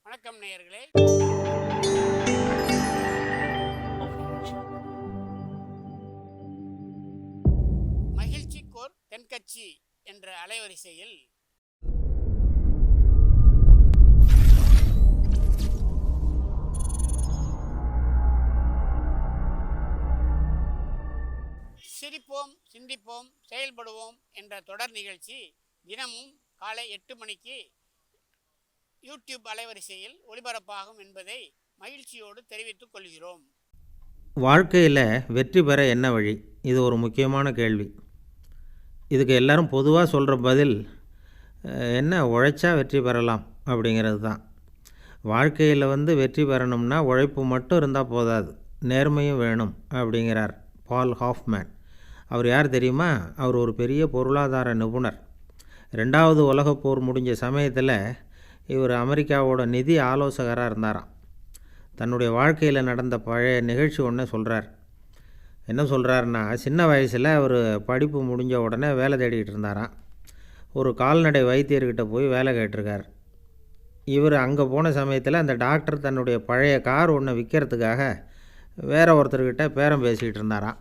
வணக்கம் நேயர்களே. மகிழ்ச்சிக்கோர் தென்கட்சி என்ற அலைவரிசையில் சிரிப்போம், சிந்திப்போம், செயல்படுவோம் என்ற தொடர் நிகழ்ச்சி தினமும் காலை 8 மணிக்கு யூடியூப் அலைவரிசையில் ஒளிபரப்பாகும் என்பதை மகிழ்ச்சியோடு தெரிவித்துக் கொள்கிறோம். வாழ்க்கையில் வெற்றி பெற என்ன வழி? இது ஒரு முக்கியமான கேள்வி. இதுக்கு எல்லோரும் பொதுவாக சொல்கிற பதில் என்ன, உழைச்சா வெற்றி பெறலாம் அப்படிங்கிறது தான். வாழ்க்கையில் வெற்றி பெறணும்னா உழைப்பு மட்டும் இருந்தால் போதாது, நேர்மையும் வேணும் அப்படிங்கிறார் பால் ஹாஃப்மேன். அவர் யார் தெரியுமா? அவர் ஒரு பெரிய பொருளாதார நிபுணர். 2வது உலகப் போர் முடிஞ்ச சமயத்தில் இவர் அமெரிக்காவோட நிதி ஆலோசகராக இருந்தாராம். தன்னுடைய வாழ்க்கையில் நடந்த பழைய நிகழ்ச்சி ஒன்று சொல்கிறார். என்ன சொல்கிறாருன்னா, சின்ன வயசில் அவர் படிப்பு முடிஞ்ச உடனே வேலை தேடிக்கிட்டு இருந்தாராம். ஒரு கால்நடை வைத்தியர்கிட்ட போய் வேலை கேட்டிருக்கார். இவர் அங்கே போன சமயத்தில் அந்த டாக்டர் தன்னுடைய பழைய கார் ஒன்று விற்கிறதுக்காக வேற ஒருத்தர்கிட்ட பேரம் பேசிக்கிட்டு இருந்தாராம்.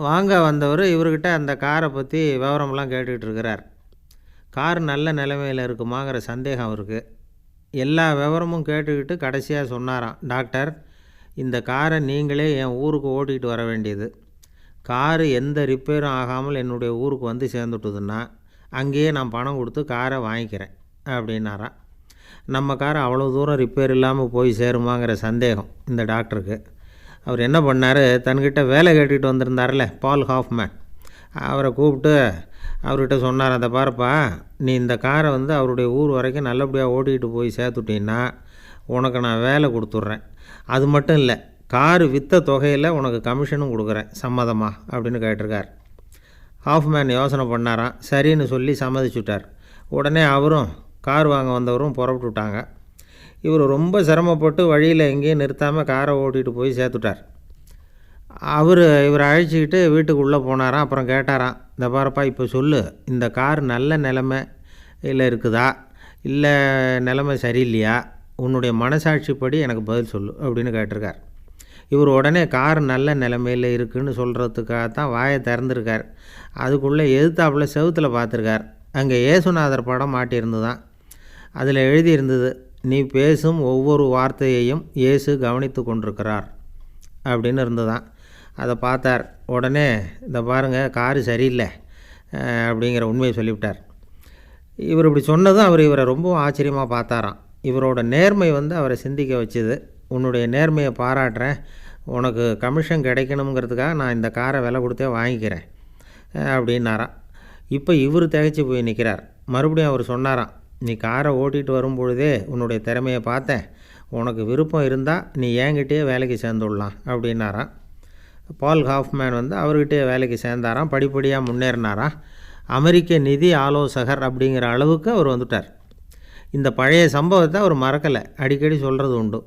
வாங்க வந்தவர் இவர்கிட்ட அந்த காரை பற்றி விவரமெல்லாம் கேட்டுக்கிட்டு இருக்கிறார். கார் நல்ல நிலைமையில் இருக்குமாங்கிற சந்தேகம் அவருக்கு. எல்லா விவரமும் கேட்டுக்கிட்டு கடைசியாக சொன்னாராம், டாக்டர், இந்த காரை நீங்களே என் ஊருக்கு ஓட்டிகிட்டு வர வேண்டியது. காரு எந்த ரிப்பேரும் ஆகாமல் என்னுடைய ஊருக்கு வந்து சேர்ந்துட்டுதுன்னா அங்கேயே நான் பணம் கொடுத்து காரை வாங்கிக்கிறேன் அப்படின்னாராம். நம்ம காரை அவ்வளோ தூரம் ரிப்பேர் இல்லாமல் போய் சேருமாங்கிற சந்தேகம் இந்த டாக்டருக்கு. அவர் என்ன பண்ணார், தன்கிட்ட வேலை கேட்டுக்கிட்டு வந்திருந்தார்ல பால் ஹாஃப்மேன், அவரை கூப்பிட்டு அவர்கிட்ட சொன்னார், அதை பாருப்பா, நீ இந்த காரை அவருடைய ஊர் வரைக்கும் நல்லபடியாக ஓட்டிகிட்டு போய் சேர்த்துட்டின்னா உனக்கு நான் வேலை கொடுத்துட்றேன். அது மட்டும் இல்லை, காரு விற்ற தொகையில் உனக்கு கமிஷனும் கொடுக்குறேன், சம்மதமா அப்படின்னு கேட்டிருக்கார். ஹாஃப்மேன் யோசனை பண்ணாராம். சரின்னு சொல்லி சம்மதிச்சுட்டார். உடனே அவரும் கார் வாங்க வந்தவரும் புறப்பட்டு விட்டாங்க. இவர் ரொம்ப சிரமப்பட்டு வழியில் எங்கேயும் நிறுத்தாமல் காரை ஓட்டிகிட்டு போய் சேர்த்துட்டார். இவரை அழைச்சிக்கிட்டு வீட்டுக்குள்ளே போனாராம். அப்புறம் கேட்டாராம், இந்த பாருப்பா, இப்போ சொல்லு, இந்த கார் நல்ல நிலைமையில் இருக்குதா இல்லை நிலைமை சரியில்லையா, உன்னுடைய மனசாட்சிப்படி எனக்கு பதில் சொல்லு அப்படின்னு கேட்டிருக்கார். இவர் உடனே கார் நல்ல நிலைமையில் இருக்குதுன்னு சொல்கிறதுக்காகத்தான் வாயை திறந்துருக்கார். அதுக்குள்ளே எதிர்த்தாப்புல செவுத்தில் பார்த்துருக்கார். அங்கே இயேசுநாதர் படம் மாட்டியிருந்து தான். அதில் எழுதியிருந்தது, நீ பேசும் ஒவ்வொரு வார்த்தையையும் இயேசு கவனித்து கொண்டிருக்கிறார் அப்படின்னு இருந்துதான். அதை பார்த்தார். உடனே இந்த பாருங்கள், காரு சரியில்லை அப்படிங்கிற உண்மையை சொல்லிவிட்டார். இவர் இப்படி சொன்னதும் இவரை ரொம்பவும் ஆச்சரியமாக பார்த்தாராம். இவரோட நேர்மை அவரை சிந்திக்க வச்சுது. உன்னுடைய நேர்மையை பாராட்டுறேன், உனக்கு கமிஷன் கிடைக்கணுங்கிறதுக்காக நான் இந்த காரை விலை கொடுத்தே வாங்கிக்கிறேன் அப்படின்னாராம். இப்போ இவர் திகைச்சு போய் நிற்கிறார். மறுபடியும் அவர் சொன்னாராம், நீ காரை ஓட்டிகிட்டு வரும்பொழுதே உன்னுடைய திறமையை பார்த்தேன், உனக்கு விருப்பம் இருந்தால் நீ என்கிட்டயே வேலைக்கு சேர்ந்துடலாம் அப்படின்னாராம். பால் ஹாஃப்மேன் அவர்கிட்டயே வேலைக்கு சேர்ந்தாராம். படிப்படியாக முன்னேறினாராம். அமெரிக்க நிதி ஆலோசகர் அப்படிங்கிற அளவுக்கு அவர் வந்துட்டார். இந்த பழைய சம்பவத்தை அவர் மறக்கலை, அடிக்கடி சொல்கிறது உண்டு.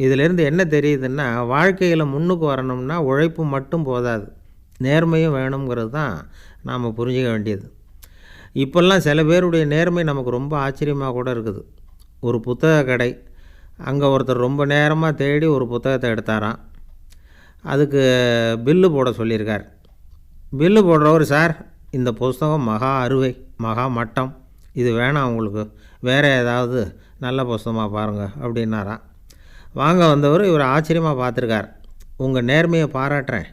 இதிலேருந்து என்ன தெரியுதுன்னா, வாழ்க்கையில் முன்னுக்கு வரணும்னா உழைப்பு மட்டும் போதாது, நேர்மையும் வேணுங்கிறது தான் நாம் புரிஞ்சிக்க வேண்டியது. இப்போல்லாம் சில பேருடைய நேர்மை நமக்கு ரொம்ப ஆச்சரியமாக கூட இருக்குது. ஒரு புத்தக கடை, அங்கே ஒருத்தர் ரொம்ப நேரமாக தேடி ஒரு புத்தகத்தை எடுத்தாராம். அதுக்கு பில்லு போட சொல்லியிருக்கார். பில்லு போடுறவர், சார், இந்த புஸ்தகம் மகா அறுவை, மகா மட்டம், இது வேணாம், உங்களுக்கு வேறு ஏதாவது நல்ல புஸ்தகமாக பாருங்கள் அப்படின்னாராம். வாங்க வந்தவர் இவர் ஆச்சரியமாக பார்த்துருக்கார். உங்கள் நேர்மையை பாராட்டுறேன்,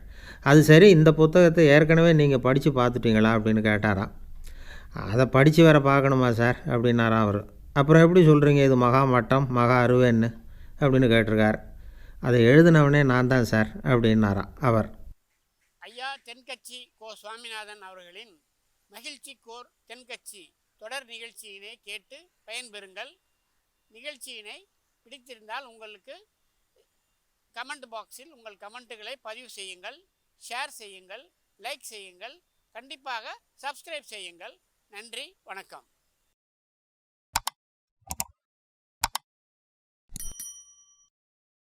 அது சரி, இந்த புத்தகத்தை ஏற்கனவே நீங்கள் படித்து பார்த்துட்டீங்களா அப்படின்னு கேட்டாராம். அதை படித்து வேறு பார்க்கணுமா சார் அப்படின்னாராம் அவர். அப்புறம் எப்படி சொல்கிறீங்க இது மகா மட்டம் மகா அறுவைன்னு அப்படின்னு கேட்டிருக்கார். அதை எழுதினவனே நான் தான் சார் அப்படின்னாராம் அவர். ஐயா தென்கட்சி கோ சுவாமிநாதன் அவர்களின் மகிழ்ச்சிக்கோர் தென்கட்சி தொடர் நிகழ்ச்சியினை கேட்டு பயன்பெறுங்கள். நிகழ்ச்சியினை பிடித்திருந்தால் உங்களுக்கு கமெண்ட் பாக்ஸில் உங்கள் கமெண்ட்டுகளை பதிவு செய்யுங்கள், ஷேர் செய்யுங்கள், லைக் செய்யுங்கள், கண்டிப்பாக சப்ஸ்கிரைப் செய்யுங்கள். நன்றி, வணக்கம்.